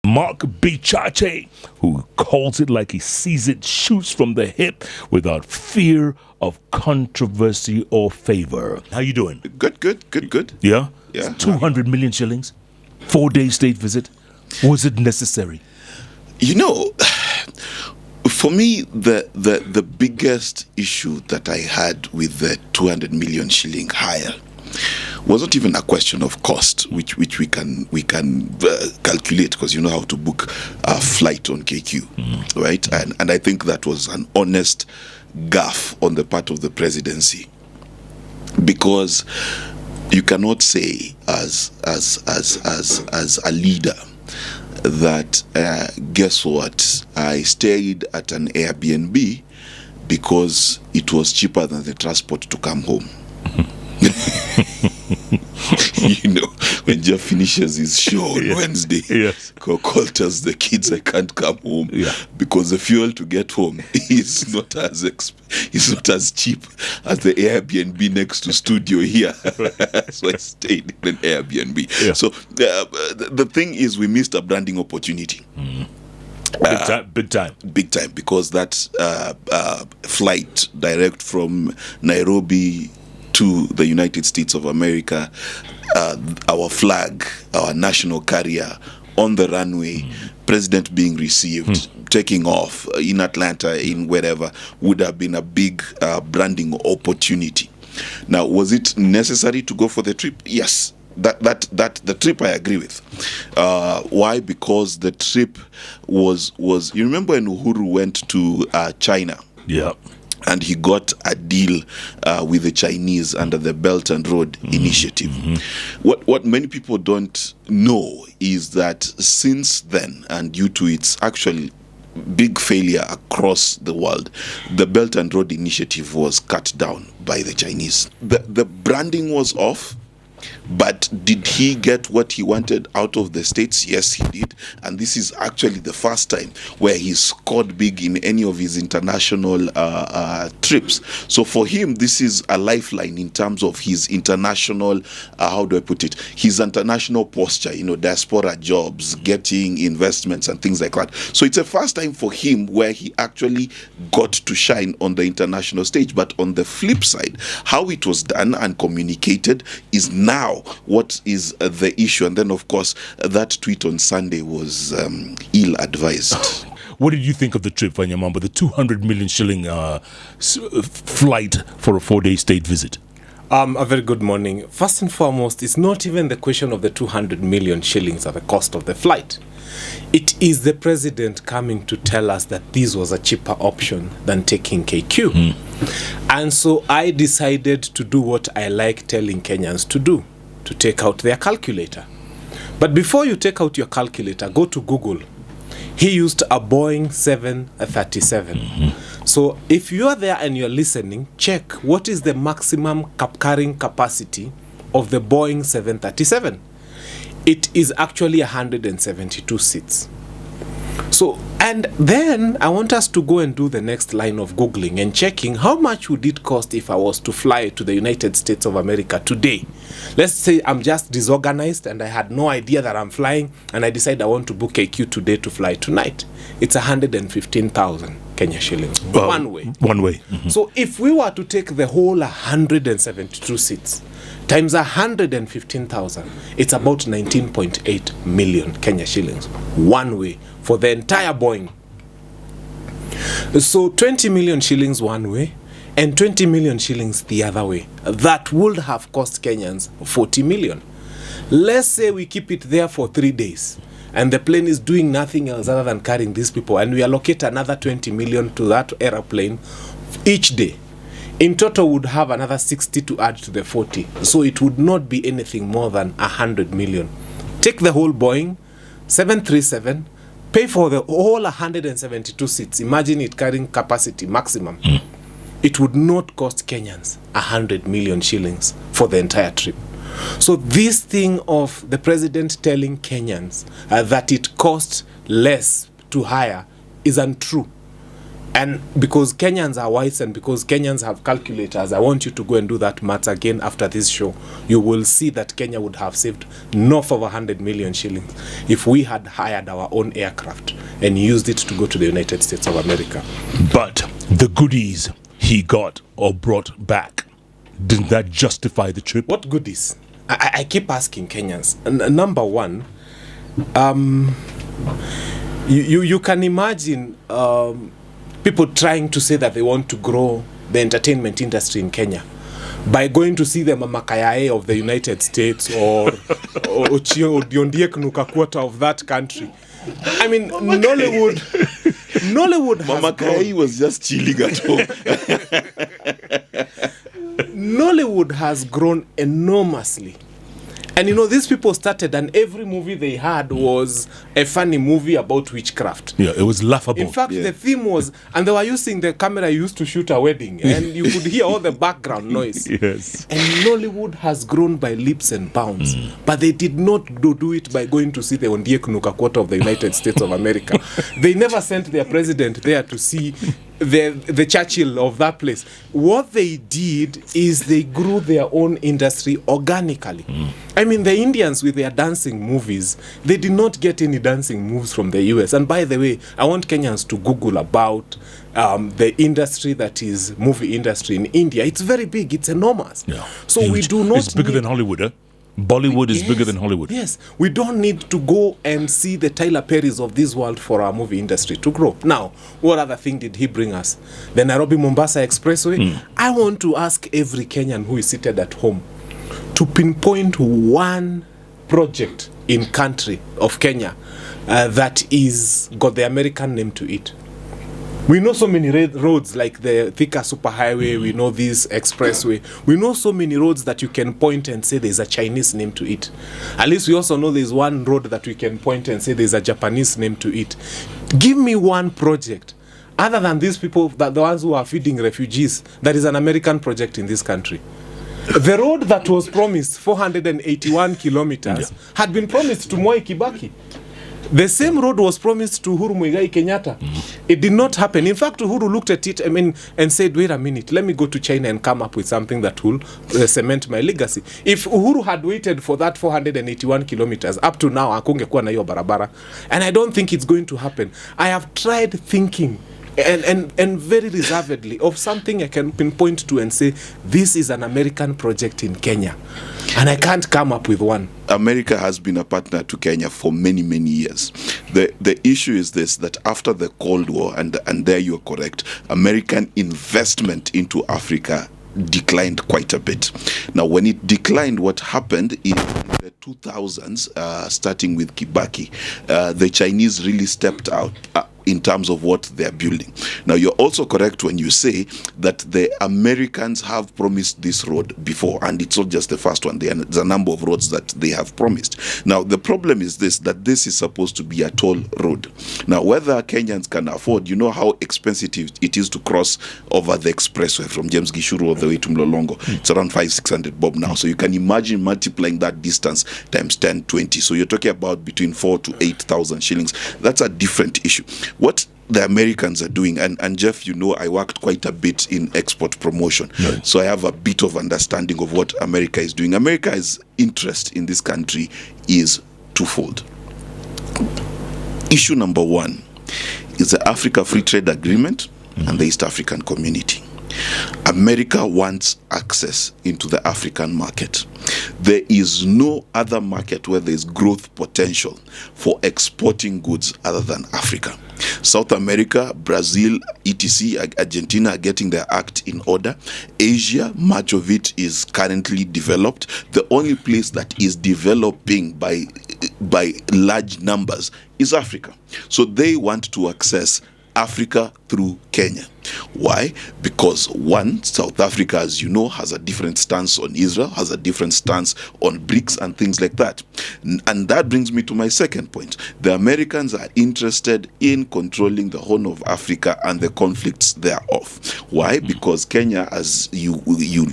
Mark Bichachi, who calls it like he sees it, shoots from the hip without fear of controversy or favor. How you doing? Good. Yeah? Yeah. 200 million shillings, 4-day state visit. Was it necessary? You know, for me, the biggest issue that I had with the 200 million shilling hire was not even a question of cost, which we can calculate, because you know how to book a flight on KQ, right? And I think that was an honest gaffe on the part of the presidency, because you cannot say as a leader that guess what, I stayed at an Airbnb because it was cheaper than the transport to come home. You know, when Jeff finishes his show on Wednesday, yes, tells the kids I can't come home because the fuel to get home is not as cheap as the Airbnb next to studio here. So I stayed in an Airbnb. Yeah. So the thing is, we missed a branding opportunity. Big time, because that flight direct from Nairobi to the United States of America, our flag, our national carrier on the runway, president being received, taking off in Atlanta, in wherever, would have been a big branding opportunity. Now, was it necessary to go for the trip? Yes. That the trip I agree with. Why? Because the trip was you remember when Uhuru went to China? Yeah. And he got a deal with the Chinese under the Belt and Road Initiative. What many people don't know is that since then, and due to its actual big failure across the world, the Belt and Road Initiative was cut down by the Chinese. The branding was off. But did he get what he wanted out of the States? Yes, he did. And this is actually the first time where he scored big in any of his international trips. So for him, this is a lifeline in terms of his international, how do I put it, his international posture, diaspora jobs, getting investments and things like that. So it's a first time for him where he actually got to shine on the international stage. But on the flip side, how it was done and communicated is now what is the issue. And then, of course, that tweet on Sunday was ill-advised. What did you think of the trip, Fanya, Mambo, the 200 million shilling flight for a 4-day state visit? A very good morning. First and foremost, it's not even the question of the 200 million shillings at the cost of the flight. It is the president coming to tell us that this was a cheaper option than taking KQ. And so I decided to do what I like telling Kenyans to do, to take out their calculator. But before you take out your calculator, go to Google. He used a Boeing 737. So if you're there and you're listening, check what is the maximum carrying capacity of the Boeing 737. It is actually 172 seats. So, and then I want us to go and do the next line of Googling and checking how much would it cost if I was to fly to the United States of America today. Let's say I'm just disorganized and I had no idea that I'm flying, and I decide I want to book KQ today to fly tonight. It's 115,000 Kenya shillings. One way. So if we were to take the whole 172 seats times 115,000, it's about 19.8 million Kenya shillings one way for the entire Boeing. So 20 million shillings one way and 20 million shillings the other way. That would have cost Kenyans 40 million. Let's say we keep it there for 3 days and the plane is doing nothing else other than carrying these people, and we allocate another 20 million to that airplane each day. In total, would have another 60 to add to the 40. So it would not be anything more than 100 million. Take the whole Boeing 737, pay for the whole 172 seats. Imagine it carrying capacity maximum. It would not cost Kenyans 100 million shillings for the entire trip. So this thing of the president telling Kenyans that it costs less to hire is untrue. And because Kenyans are wise and because Kenyans have calculators, I want you to go and do that math again after this show. You will see that Kenya would have saved north of 100 million shillings if we had hired our own aircraft and used it to go to the United States of America. But the goodies he got or brought back, didn't that justify the trip? What goodies? I keep asking Kenyans. Number one, you can imagine people trying to say that they want to grow the entertainment industry in Kenya by going to see the Mama Kayae of the United States or Odiondiek Nukakwata of that country. I mean, Nollywood has Mama Kayae was just chilling at home. Nollywood has grown enormously. And you know, these people started and every movie they had was a funny movie about witchcraft. Yeah, it was laughable. In fact, the theme was, and they were using the camera used to shoot a wedding, and you could hear all the background noise. Yes. And Nollywood has grown by leaps and bounds, but they did not do it by going to see the Ondiek Nukakwata of the United States of America. They never sent their president there to see the Churchill of that place. What they did is they grew their own industry organically. I mean, the Indians with their dancing movies, they did not get any dancing moves from the US. And by the way, I want Kenyans to Google about the industry that is movie industry in India. It's very big. It's enormous. Yeah. So Huge. we do not It's bigger than Hollywood, eh? Bollywood is bigger than Hollywood. Yes, we don't need to go and see the Tyler Perrys of this world for our movie industry to grow. Now, what other thing did he bring us? The Nairobi-Mombasa Expressway? I want to ask every Kenyan who is seated at home to pinpoint one project in country of Kenya that is got the American name to it. We know so many roads like the Thika Superhighway, we know this expressway. We know so many roads that you can point and say there's a Chinese name to it. At least we also know there's one road that we can point and say there's a Japanese name to it. Give me one project, other than these people, that the ones who are feeding refugees, that is an American project in this country. The road that was promised, 481 kilometers, had been promised to Mwai Kibaki. The same road was promised to Uhuru Muigai Kenyatta. It did not happen. In fact, Uhuru looked at it and said, wait a minute, let me go to China and come up with something that will cement my legacy. If Uhuru had waited for that 481 kilometers, up to now, hakungekuwa na hiyo barabara. And I don't think it's going to happen. I have tried thinking and very reservedly of something I can pinpoint to and say, this is an American project in Kenya. And I can't come up with one. America has been a partner to Kenya for many, many years. The issue is this, that after the Cold War, and there you are correct, American investment into Africa declined quite a bit. Now, when it declined, what happened in the 2000s, starting with Kibaki, the Chinese really stepped out in terms of what they're building. Now, you're also correct when you say that the Americans have promised this road before, and it's not just the first one. There's a number of roads that they have promised. Now, the problem is this, that this is supposed to be a toll road. Now, whether Kenyans can afford, you know how expensive it is to cross over the expressway from James Gishuru all the way to Mlolongo. It's around 500-600 bob now. So you can imagine multiplying that distance times 10, 20. So you're talking about between 4,000 to 8,000 shillings. That's a different issue. What the Americans are doing, and Jeff, you know, I worked quite a bit in export promotion, so I have a bit of understanding of what America is doing. America's interest in this country is twofold. Issue number one is the Africa Free Trade Agreement and the East African Community. America wants access into the African market. There is no other market where there is growth potential for exporting goods other than Africa. South America, Brazil, etc., Argentina are getting their act in order. Asia, much of it is currently developed. The only place that is developing by large numbers is Africa. So they want to access Africa through Kenya. Why? Because one, South Africa, as you know, has a different stance on Israel, has a different stance on BRICS and things like that. And that brings me to my second point. The Americans are interested in controlling the Horn of Africa and the conflicts thereof. Why? Because Kenya, as you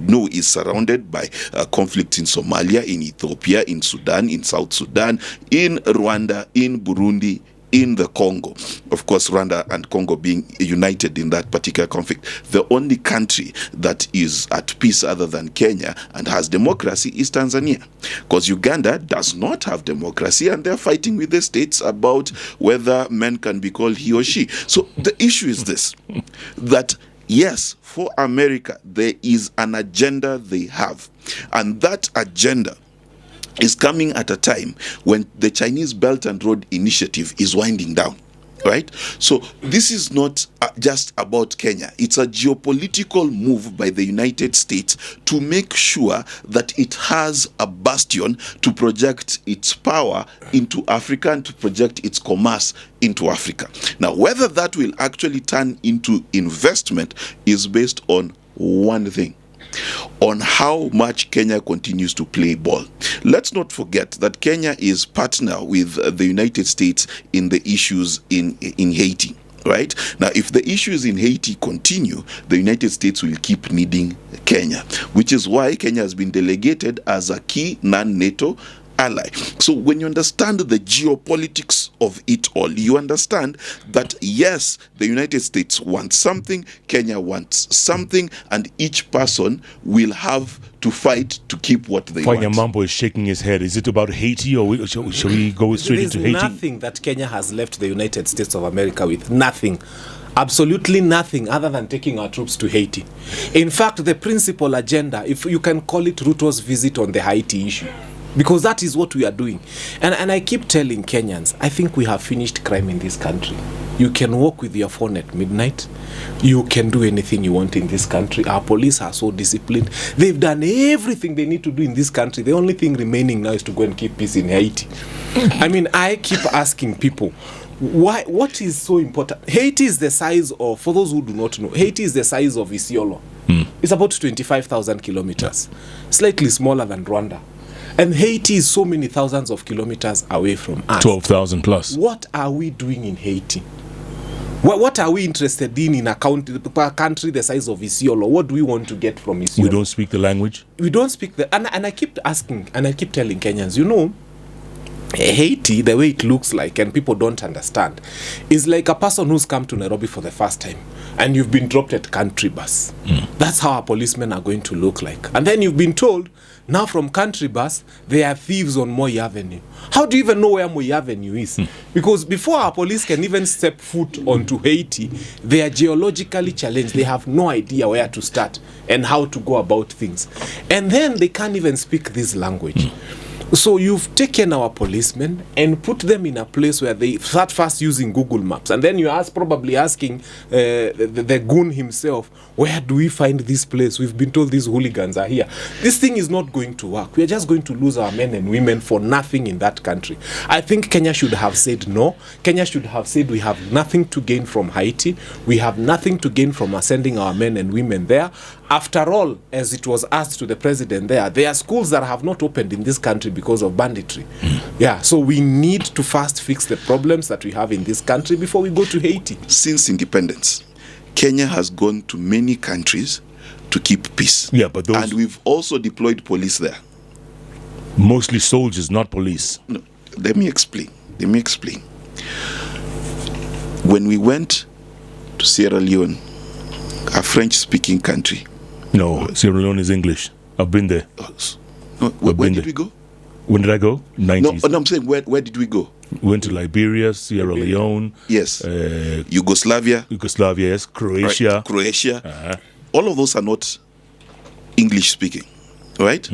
know, is surrounded by conflicts in Somalia, in Ethiopia, in Sudan, in South Sudan, in Rwanda, in Burundi, in the Congo, of course, Rwanda and Congo being united in that particular conflict, the only country that is at peace other than Kenya and has democracy is Tanzania. Because Uganda does not have democracy and they're fighting with the states about whether men can be called he or she. So the issue is this, that yes, for America, there is an agenda they have. And that agenda is coming at a time when the Chinese Belt and Road Initiative is winding down, right? So this is not just about Kenya. It's a geopolitical move by the United States to make sure that it has a bastion to project its power into Africa and to project its commerce into Africa. Now, whether that will actually turn into investment is based on one thing: on how much Kenya continues to play ball. Let's not forget that Kenya is partner with the United States in the issues in Haiti, right? Now, if the issues in Haiti continue, the United States will keep needing Kenya, which is why Kenya has been delegated as a key non-NATO ally. So when you understand the geopolitics of it all, you understand that yes, the United States wants something, Kenya wants something, and each person will have to fight to keep what they Fanya want. Mambo is shaking his head. Is it about Haiti, or shall we go straight into Haiti? There's nothing that Kenya has left the United States of America with. Nothing. Absolutely nothing other than taking our troops to Haiti. In fact, the principal agenda, if you can call it Ruto's visit on the Haiti issue, because that is what we are doing. And I keep telling Kenyans, I think we have finished crime in this country. You can walk with your phone at midnight. You can do anything you want in this country. Our police are so disciplined. They've done everything they need to do in this country. The only thing remaining now is to go and keep peace in Haiti. I mean, I keep asking people, why? What is so important? Haiti is the size of, for those who do not know, Haiti is the size of Isiolo. It's about 25,000 kilometers, slightly smaller than Rwanda. And Haiti is so many thousands of kilometers away from us. 12,000 plus. What are we doing in Haiti? What are we interested in a country the size of Isiolo? What do we want to get from Isiolo? We don't speak the language? We don't speak the... And I keep asking, and I keep telling Kenyans, you know, Haiti, the way it looks like, and people don't understand, is like a person who's come to Nairobi for the first time, and you've been dropped at country bus. That's how our policemen are going to look like. And then you've been told, now from country bus, there are thieves on Moi Avenue. How do you even know where Moi Avenue is? Because before our police can even step foot onto Haiti, they are geologically challenged. They have no idea where to start and how to go about things. And then they can't even speak this language. So you've taken our policemen and put them in a place where they start first using Google Maps, and then you're probably asking the goon himself, where do we find this place? We've been told these hooligans are here. This thing is not going to work. We're just going to lose our men and women for nothing in that country. I think Kenya should have said no. Kenya should have said we have nothing to gain from Haiti. We have nothing to gain from sending our men and women there. After all, as it was asked to the president there are schools that have not opened in this country because of banditry. Yeah, so we need to first fix the problems that we have in this country before we go to Haiti. Since independence, Kenya has gone to many countries to keep peace. Yeah, but those... And we've also deployed police there. Mostly soldiers, not police. No, let me explain. When we went to Sierra Leone, a French-speaking country. No, Sierra Leone is English. I've been there. No, where did we go? When did I go? 90s. No, I'm saying, where did we go? We went to Liberia, Sierra Leone. Yes. Yugoslavia, yes. Croatia. Right. Croatia. All of those are not English speaking, right?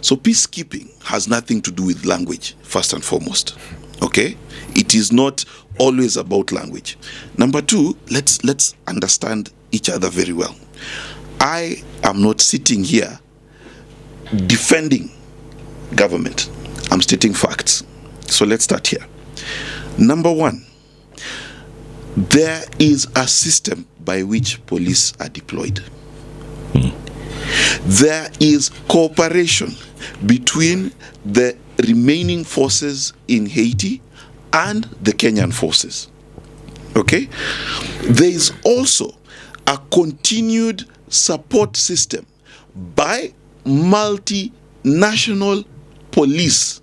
So peacekeeping has nothing to do with language, first and foremost. Okay? It is not always about language. Number two, let's understand each other very well. I am not sitting here defending government. I'm stating facts. So let's start here. Number one, there is a system by which police are deployed. There is cooperation between the remaining forces in Haiti and the Kenyan forces. Okay? There is also a continued support system by multinational police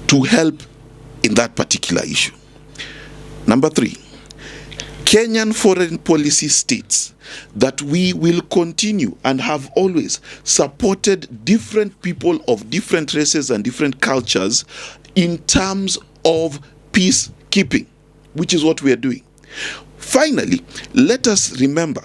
to help in that particular issue. Number 3, Kenyan foreign policy states that we will continue and have always supported different people of different races and different cultures in terms of peacekeeping, which is what we are doing. Finally, let us remember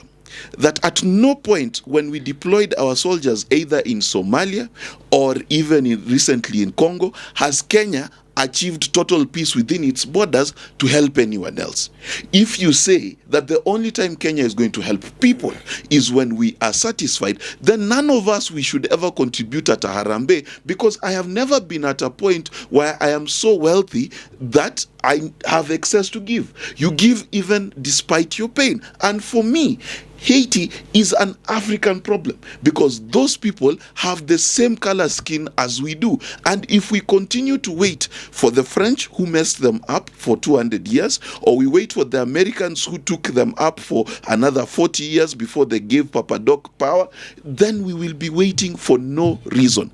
that at no point when we deployed our soldiers either in Somalia or even recently in Congo has Kenya achieved total peace within its borders to help anyone else. If you say that the only time Kenya is going to help people is when we are satisfied, then none of us we should ever contribute at a Harambee, because I have never been at a point where I am so wealthy that I have excess to give. You give even despite your pain. And for me, Haiti is an African problem because those people have the same color skin as we do. And if we continue to wait for the French who messed them up for 200 years, or we wait for the Americans who took them up for another 40 years before they gave Papa Doc power, then we will be waiting for no reason.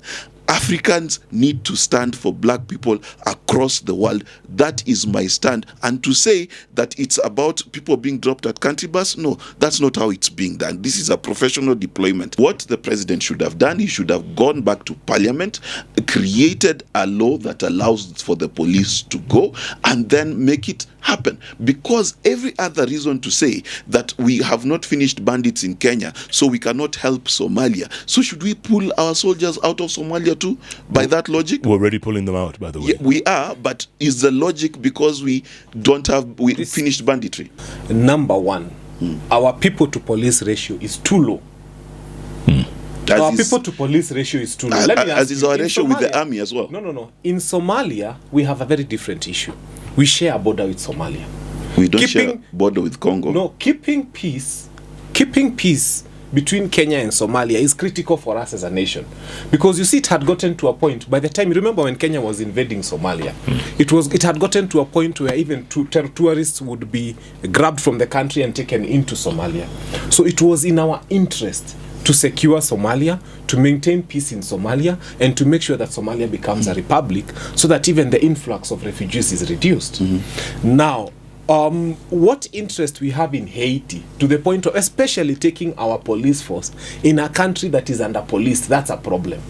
Africans need to stand for black people across the world. That is my stand. And to say that it's about people being dropped at country bus, no, that's not how it's being done. This is a professional deployment. What the president should have done, he should have gone back to parliament, created a law that allows for the police to go, and then make it happen. Because every other reason to say that we have not finished bandits in Kenya, so we cannot help Somalia. So should we pull our soldiers out of Somalia too, by that logic? We're already pulling them out, by the way. Yeah, we are, but is the logic because we finished banditry? Number one, our people to police ratio is too low. Our people to police ratio is too low. Let me ask as is our ratio with the army as well. No. In Somalia, we have a very different issue. We share a border with Somalia. We don't share a border with Congo. No, keeping peace between Kenya and Somalia is critical for us as a nation, because you see, it had gotten to a point by the time, you remember when Kenya was invading Somalia, it had gotten to a point where even tourists would be grabbed from the country and taken into Somalia. So it was in our interest to secure Somalia, to maintain peace in Somalia, and to make sure that Somalia becomes a republic, so that even the influx of refugees is reduced. Now, what interest we have in Haiti, to the point of especially taking our police force in a country that is under police, that's a problem.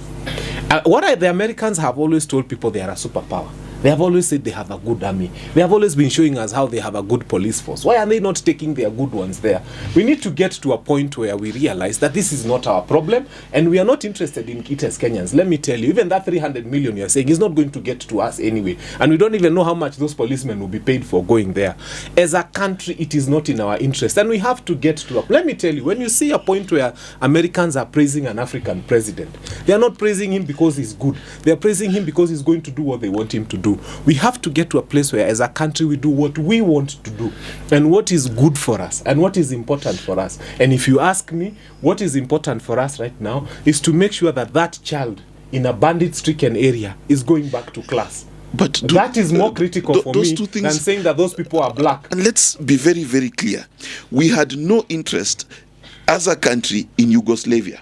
The Americans have always told people they are a superpower. They have always said they have a good army. They have always been showing us how they have a good police force. Why are they not taking their good ones there? We need to get to a point where we realize that this is not our problem, and we are not interested in it as Kenyans. Let me tell you, even that 300 million you're saying is not going to get to us anyway. And we don't even know how much those policemen will be paid for going there. As a country, it is not in our interest. And we have to get to let me tell you, when you see a point where Americans are praising an African president, they are not praising him because he's good. They are praising him because he's going to do what they want him to do. We have to get to a place where, as a country, we do what we want to do and what is good for us and what is important for us. And if you ask me, what is important for us right now is to make sure that that child in a bandit-stricken area is going back to class. But that is more critical for me than saying that those people are black. And let's be very, very clear. We had no interest as a country in Yugoslavia.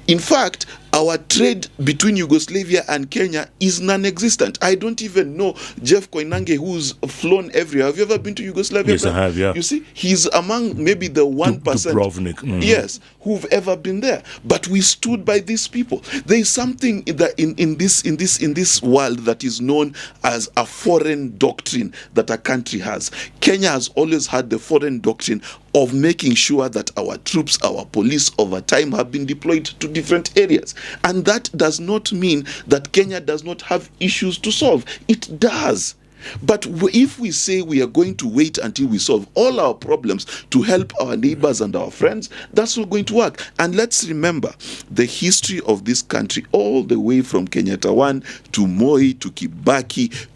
In fact, our trade between Yugoslavia and Kenya is non-existent. I don't even know Jeff Koinange, who's flown everywhere. Have you ever been to Yugoslavia? Yes, I have, yeah. You see, he's among maybe the 1%. Dubrovnik. Yes, who've ever been there. But we stood by these people. There is something in this world that is known as a foreign doctrine that a country has. Kenya has always had the foreign doctrine of making sure that our troops, our police over time have been deployed to different areas. And that does not mean that Kenya does not have issues to solve. It does. But if we say we are going to wait until we solve all our problems to help our neighbors and our friends, that's not going to work. And let's remember the history of this country, all the way from Kenyatta 1 to Moi to Kibaki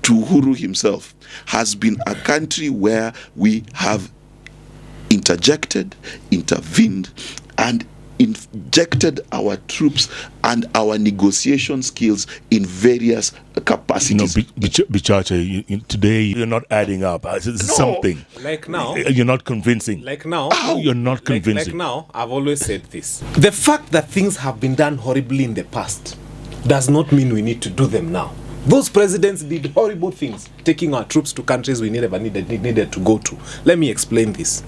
to Uhuru himself, has been a country where we have interjected, intervened, and injected our troops and our negotiation skills in various capacities. Bichachi, today you're not adding up. It's something. Like now. You're not convincing. Like now. You're not convincing. Like now, I've always said this. The fact that things have been done horribly in the past does not mean we need to do them now. Those presidents did horrible things, taking our troops to countries we never needed to go to. Let me explain this.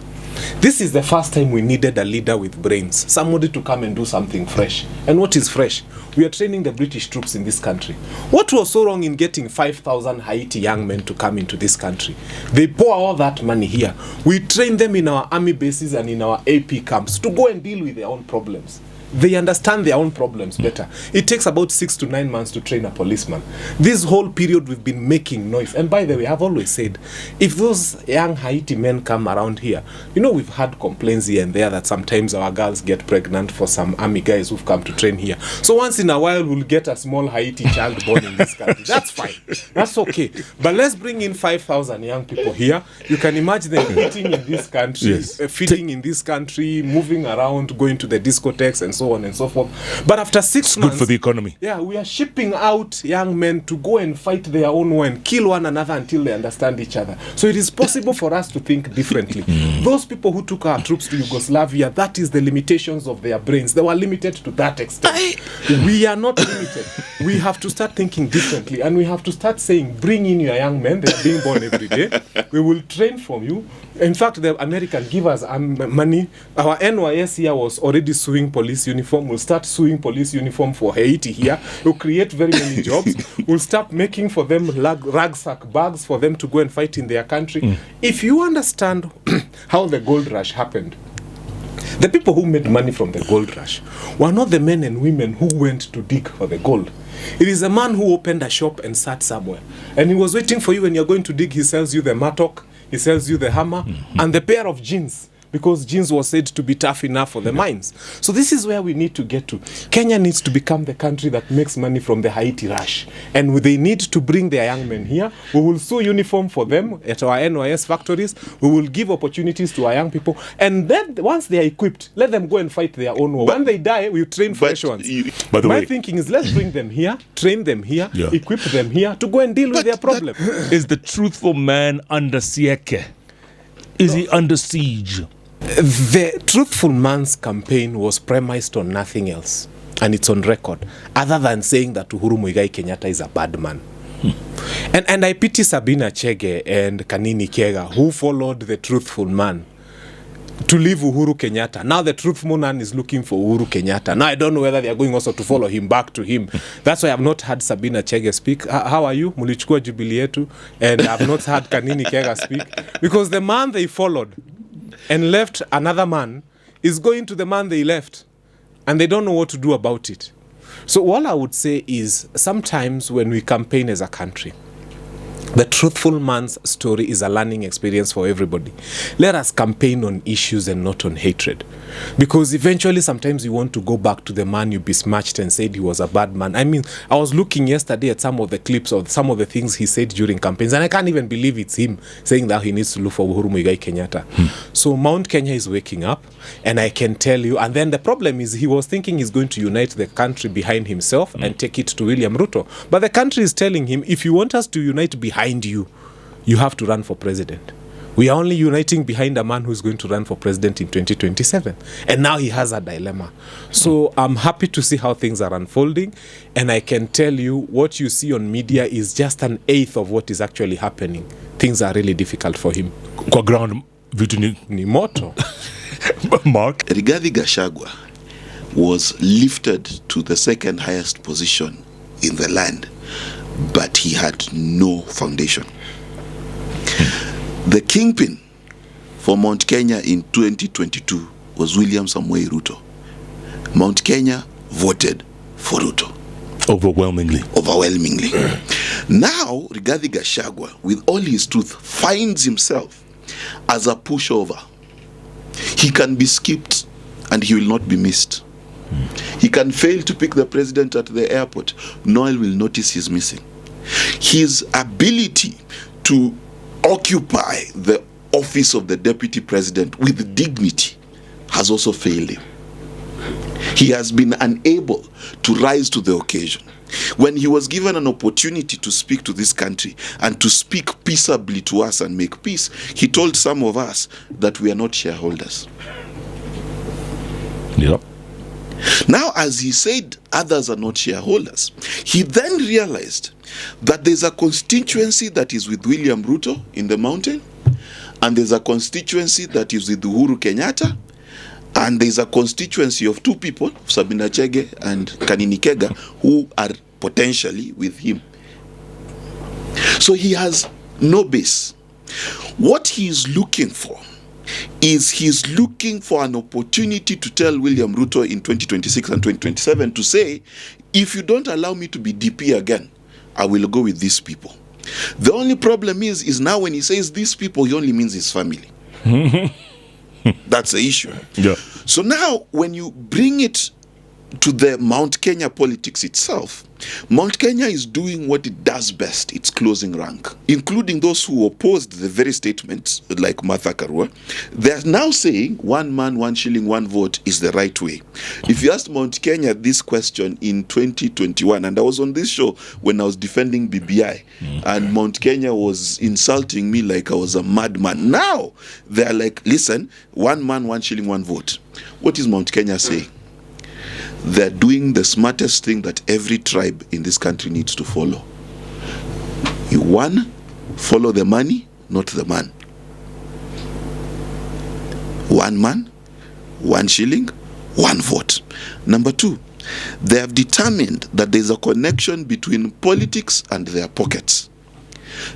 This is the first time we needed a leader with brains, somebody to come and do something fresh. And what is fresh? We are training the British troops in this country. What was so wrong in getting 5,000 Haiti young men to come into this country? They pour all that money here. We train them in our army bases and in our AP camps to go and deal with their own problems. They understand their own problems better. It takes about 6 to 9 months to train a policeman. This whole period we've been making noise. And by the way, I've always said, if those young Haiti men come around here, you know, we've had complaints here and there that sometimes our girls get pregnant for some army guys who've come to train here. So once in a while, we'll get a small Haiti child born in this country. That's fine. That's okay. But let's bring in 5,000 young people here. You can imagine them eating in this country, Yes. feeding in this country, moving around, going to the discotheques and so on and so forth. But after 6 months, Good for the economy. yeah, we are shipping out young men to go and fight their own war and kill one another until they understand each other. So it is possible for us to think differently. Those people who took our troops to Yugoslavia, that is the limitations of their brains. They were limited to that extent. We are not limited. We have to start thinking differently, and we have to start saying, bring in your young men. They're being born every day. We will train from you. In fact, the American give us money. Our NYS here was already suing police uniform. We'll start suing police uniform for Haiti here. We'll create very many jobs. We'll start making for them rucksack bags for them to go and fight in their country. If you understand how the gold rush happened, the people who made money from the gold rush were not the men and women who went to dig for the gold. It is a man who opened a shop and sat somewhere. And he was waiting for you when you're going to dig. He sells you the mattock, he sells you the hammer, and the pair of jeans, because jeans was said to be tough enough for the mines. So this is where we need to get to. Kenya needs to become the country that makes money from the Haiti rush. And they need to bring their young men here. We will sew uniform for them at our NYS factories. We will give opportunities to our young people. And then once they are equipped, let them go and fight their own war. When they die, we train fresh ones. By the My way, thinking is, let's bring them here, train them here, Yeah. equip them here to go and deal with their problem. is the truthful man under siege? Is he under siege? The Truthful Man's campaign was premised on nothing else, and it's on record, other than saying that Uhuru Muigai Kenyatta is a bad man. And I pity Sabina Chege and Kanini Kega, who followed the Truthful Man to leave Uhuru Kenyatta. Now the Truthful Man is looking for Uhuru Kenyatta. Now I don't know whether they are going also to follow him back to him. That's why I have not heard Sabina Chege speak. How are you? Mulichukua Jubilee yetu. And I have not heard Kanini Kega speak. Because the man they followed and left another man is going to the man they left, and they don't know what to do about it. So all I would say is, sometimes when we campaign as a country, the Truthful Man's story is a learning experience for everybody. Let us campaign on issues and not on hatred. Because eventually sometimes you want to go back to the man you besmirched and said he was a bad man. I mean, I was looking yesterday at some of the clips of some of the things he said during campaigns, and I can't even believe it's him saying that he needs to look for Uhuru Muigai Kenyatta. So Mount Kenya is waking up, and I can tell you, and then the problem is he was thinking he's going to unite the country behind himself and take it to William Ruto. But the country is telling him, if you want us to unite behind you, you have to run for president. We are only uniting behind a man who's going to run for president in 2027. And now he has a dilemma. So I'm happy to see how things are unfolding. And I can tell you, what you see on media is just an eighth of what is actually happening. Things are really difficult for him. Kwa ground, vitu Ni moto. Mark? Rigathi Gachagua was lifted to the second highest position in the land, but he had no foundation. The kingpin for Mount Kenya in 2022 was William Samoei Ruto. Mount Kenya voted for Ruto. Overwhelmingly. Now, Rigathi Gachagua, with all his truth, finds himself as a pushover. He can be skipped and he will not be missed. He can fail to pick the president at the airport. No one will notice he's missing. His ability to occupy the office of the deputy president with dignity has also failed him. He has been unable to rise to the occasion. When he was given an opportunity to speak to this country and to speak peaceably to us and make peace, he told some of us that we are not shareholders. Yep. Now, as he said, others are not shareholders. He then realized that there's a constituency that is with William Ruto in the mountain, and there's a constituency that is with Uhuru Kenyatta, and there's a constituency of two people, Sabina Chege and Kanini Kega, who are potentially with him. So he has no base. What he is looking for is he's looking for an opportunity to tell William Ruto in 2026 and 2027 to say, if you don't allow me to be DP again, I will go with these people. The only problem is now when he says these people, he only means his family. That's the issue. Yeah. So now when you bring it to the Mount Kenya politics itself, Mount Kenya is doing what it does best. It's closing rank, including those who opposed the very statement, like Martha Karua. They're now saying 1 man, 1 shilling, 1 vote is the right way. If you asked Mount Kenya this question in 2021, and I was on this show when I was defending BBI, and Mount Kenya was insulting me like I was a madman. Now they're like, listen, 1 man, 1 shilling, 1 vote. What is Mount Kenya saying? They're doing the smartest thing that every tribe in this country needs to follow. You, 1, follow the money, not the man. 1 man, 1 shilling, 1 vote. Number 2, they have determined that there's a connection between politics and their pockets.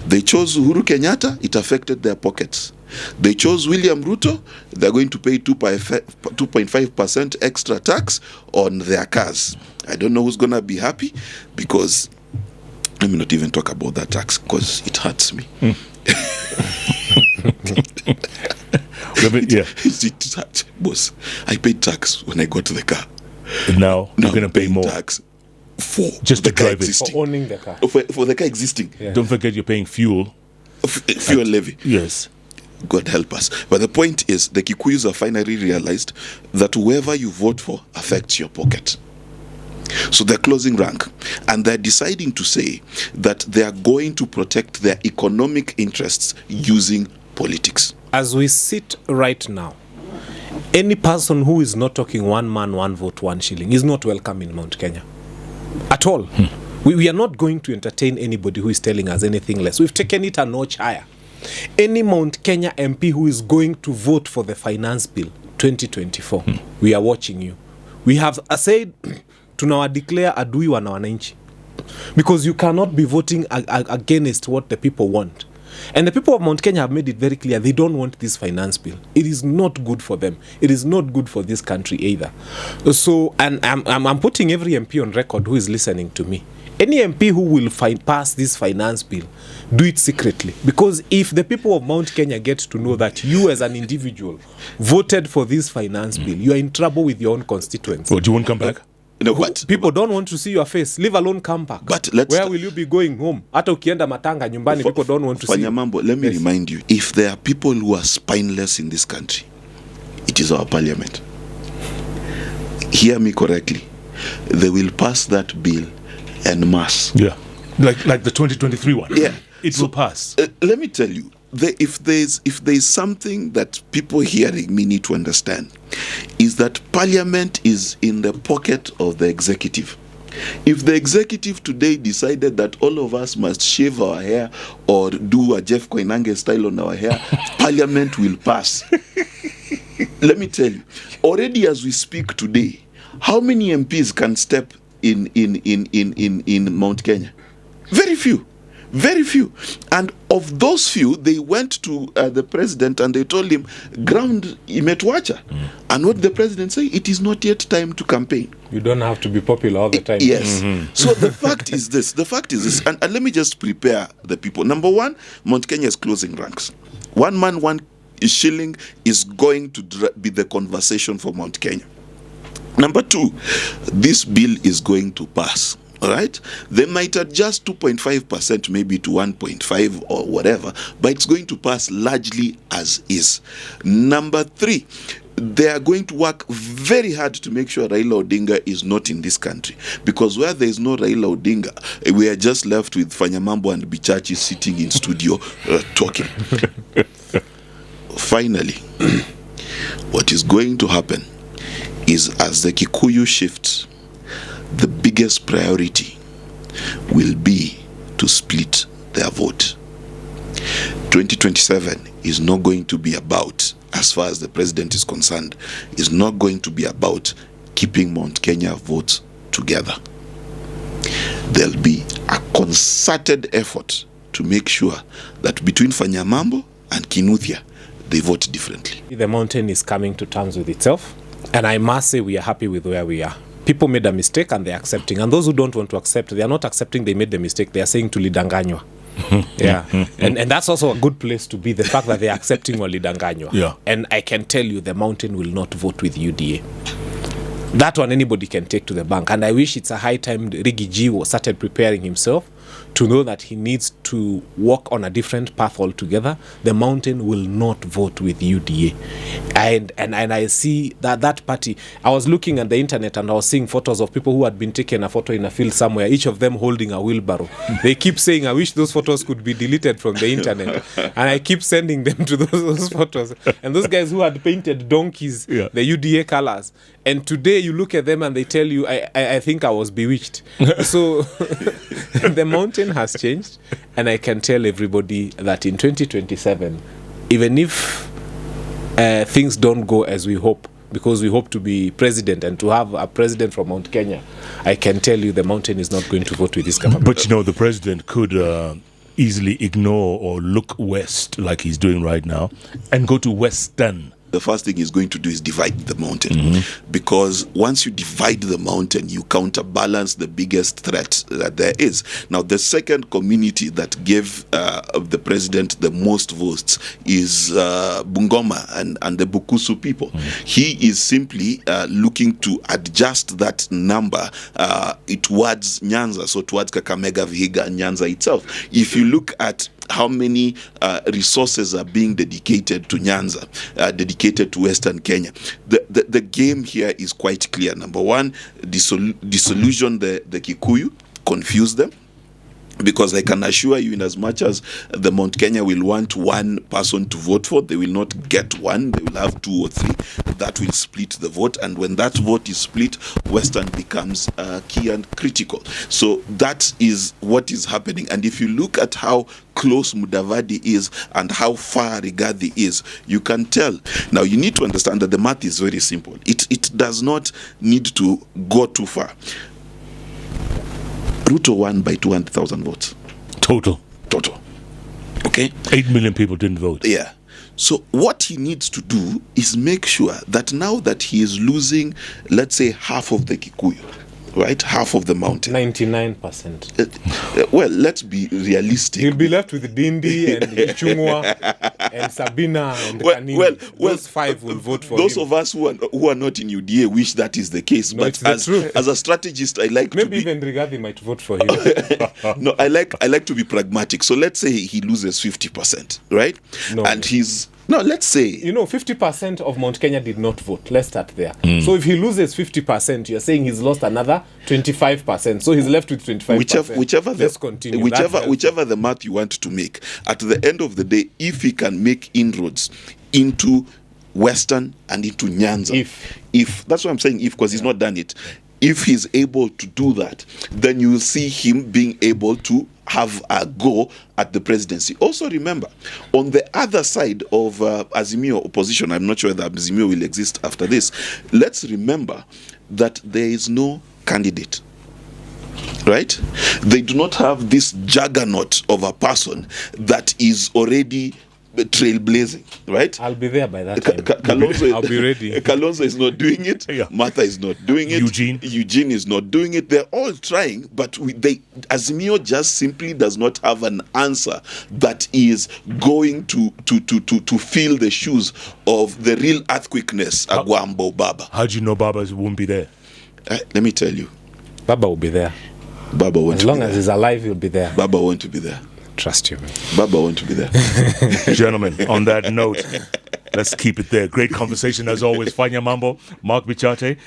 They chose Uhuru Kenyatta, it affected their pockets. They chose William Ruto, they're going to pay 2.5% extra tax on their cars. I don't know who's going to be happy, because let me not even talk about that tax, because it hurts me. Yeah. It hurts. Boss, I paid tax when I got the car. Now you're going to pay more. Tax for Just the to car drive it. existing. For owning the car. For the car existing. Yeah. Don't forget you're paying fuel. Fuel levy. Yes. God help us. But the point is, the Kikuyus have finally realized that whoever you vote for affects your pocket. So they're closing rank, and they're deciding to say that they are going to protect their economic interests using politics. As we sit right now, any person who is not talking 1 man, 1 vote, 1 shilling is not welcome in Mount Kenya at all. We are not going to entertain anybody who is telling us anything less. We've taken it a notch higher. Any Mount Kenya MP who is going to vote for the finance bill 2024, we are watching you. We have said tunawadeclare adui wana wananchi, because you cannot be voting against what the people want. And the people of Mount Kenya have made it very clear they don't want this finance bill. It is not good for them. It is not good for this country either. So, and I'm putting every MP on record who is listening to me. Any MP who will pass this finance bill, do it secretly. Because if the people of Mount Kenya get to know that you as an individual voted for this finance bill, you are in trouble with your own constituents. Oh, do you want to come back? No, but People don't want to see your face, leave alone come back. But let's Where will you be going home? Hata ukienda matanga nyumbani, people don't want to see Fanya you. Mambo, let me Yes. remind you, if there are people who are spineless in this country, it is our parliament. Hear me correctly. They will pass that bill en masse. Yeah. Like the 2023 one. Yeah. It will pass. Let me tell you, if there's something that people hearing me need to understand, is that parliament is in the pocket of the executive. If the executive today decided that all of us must shave our hair or do a Jeff Koinange style on our hair, parliament will pass. Let me tell you, already as we speak today, how many MPs can step in Mount Kenya? Very few. Very few. And of those few, they went to the president and they told him, ground imetwacha. And what the president said, it is not yet time to campaign. You don't have to be popular all the time. Yes. So the fact is this. And let me just prepare the people. Number one, Mount Kenya is closing ranks. 1 man, 1 shilling is going to be the conversation for Mount Kenya. Number 2, this bill is going to pass. All right, they might adjust 2.5% maybe to 1.5 or whatever, but it's going to pass largely as is. Number 3, they are going to work very hard to make sure Raila Odinga is not in this country, because where there is no Raila Odinga, we are just left with Fanya Mambo and Bichachi sitting in studio talking. Finally, what is going to happen is as the Kikuyu shift, the biggest priority will be to split their vote. 2027 is not going to be about, as far as the president is concerned, is not going to be about keeping Mount Kenya votes together. There'll be a concerted effort to make sure that between Fanya, Mambo and Kinuthia, they vote differently. The mountain is coming to terms with itself, and I must say we are happy with where we are. People made a mistake and they're accepting, and those who don't want to accept, they are not accepting they made the mistake, they are saying tulidanganywa. Yeah, and that's also a good place to be, the fact that they're accepting walidanganywa. Yeah. And I can tell you the mountain will not vote with UDA. That one anybody can take to the bank, and I wish it's a high time Riggy G started preparing himself to know that he needs to walk on a different path altogether. The mountain will not vote with UDA. And I see that party. I was looking at the internet and I was seeing photos of people who had been taking a photo in a field somewhere, each of them holding a wheelbarrow. They keep saying, I wish those photos could be deleted from the internet. And I keep sending them to those photos. And those guys who had painted donkeys, the UDA colors. And today you look at them and they tell you, I think I was bewitched. So the mountain has changed, and I can tell everybody that in 2027, even if things don't go as we hope, because we hope to be president and to have a president from Mount Kenya, I can tell you the mountain is not going to vote with this government. But the president could easily ignore or look west like he's doing right now and go to Western. The first thing he's going to do is divide the mountain, because once you divide the mountain, you counterbalance the biggest threat that there is. Now, the second community that gave the president the most votes is Bungoma and the Bukusu people. He is simply looking to adjust that number towards Nyanza, so towards Kakamega, Vihiga, and Nyanza itself. If you look at how many resources are being dedicated to Nyanza, dedicated to Western Kenya. The game here is quite clear. Number one, disillusion the Kikuyu, confuse them. Because I can assure you, in as much as the Mount Kenya will want one person to vote for, they will not get one. They will have two or three. That will split the vote. And when that vote is split, Western becomes key and critical. So that is what is happening. And if you look at how close Mudavadi is and how far Rigathi is, you can tell. Now, you need to understand that the math is very simple. It does not need to go too far. Ruto won by 200,000 votes. Total. Okay? 8 million people didn't vote. Yeah. So what he needs to do is make sure that now that he is losing, let's say, half of the Kikuyu, right? Half of the mountain. 99%. Well, let's be realistic. He'll be left with Dindi and Chungwa and Sabina and Kanini. Those five will vote for those him. of us who are not in UDA wish that is the case. No, but as a strategist, I like maybe even Rigathi might vote for him. No, I like to be pragmatic. So let's say he loses 50%, right? Let's say 50% of Mount Kenya did not vote. Let's start there. So if he loses 50%, you're saying he's lost another 25%. So he's left with 25%. Whichever the math you want to make. At the end of the day, if he can make inroads into Western and into Nyanza, if that's what I'm saying, because he's not done it. If he's able to do that, then you will see him being able to have a go at the presidency. Also remember, on the other side of Azimio opposition, I'm not sure that Azimio will exist after this, let's remember that there is no candidate. Right? They do not have this juggernaut of a person that is already trailblazing, right? I'll be there by that time. I'll be ready. Kalonzo is not doing it. Yeah. Martha is not doing it. Eugene is not doing it. They're all trying, but Azimio just simply does not have an answer that is going to fill the shoes of the real earthquakeness. Agwambo Baba. How do you know Baba won't be there? Let me tell you. Baba will be there. Baba won't. As long as he's alive, he'll be there. Baba won't be there. Trust you. Baba want to be there. Gentlemen, on that note, let's keep it there. Great conversation as always. Fanya Mambo, Mark Bichachi.